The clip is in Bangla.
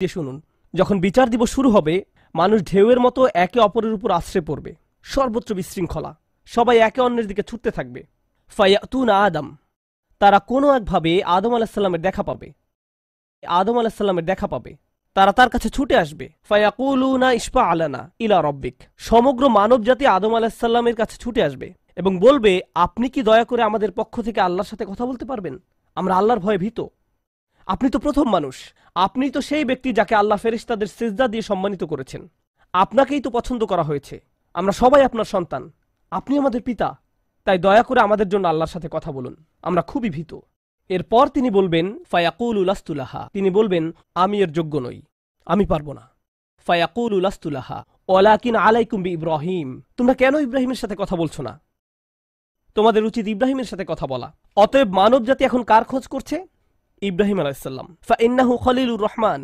দিয়ে শুনুন, যখন বিচার দিবস শুরু হবে, মানুষ ঢেউয়ের মতো একে অপরের উপর আশ্রে পড়বে, সর্বত্র বিশৃঙ্খলা, সবাই একে অন্যের দিকে ছুটতে থাকবে। ফায়াতুনা আদম, তারা কোনো একভাবে আদম আলাহিসাল্লামের দেখা পাবে, তারা তার কাছে ছুটে আসবে। ফায়াকুলুনা ইশফা আলানা ইলা রব্বিক, সমগ্র মানব জাতি আদম আলাহিসাল্লামের কাছে ছুটে আসবে এবং বলবে, আপনি কি দয়া করে আমাদের পক্ষ থেকে আল্লাহর সাথে কথা বলতে পারবেন? আমরা আল্লাহর ভয়ে ভীত। আপনি তো প্রথম মানুষ, আপনি তো সেই ব্যক্তি যাকে আল্লাহ ফেরেশতাদের সিজদা দিয়ে সম্মানিত করেছেন, আপনাকেই তো পছন্দ করা হয়েছে, আমরা সবাই আপনার সন্তান, আপনি আমাদের পিতা, তাই দয়া করে আমাদের জন্য আল্লাহর সাথে কথা বলুন, আমরা খুবই ভীত। এরপর তিনি বলবেন, ফায়াকুলু লাস্তুলাহা, তিনি বলবেন, আমি এর যোগ্য নই, আমি পারবো না। ফায়াকুলু লাস্তুলাহা ওয়ালাকিন আলাইকুম বি ইব্রাহিম, তোমরা কেন ইব্রাহিমের সাথে কথা বলছো না? তোমাদের উচিত ইব্রাহিমের সাথে কথা বলা। অতএব মানব জাতি এখন কার খোঁজ করছে? ইব্রাহিম আলাইহিস সালাম। ফা ইন্নাহু খলিলুর রহমান,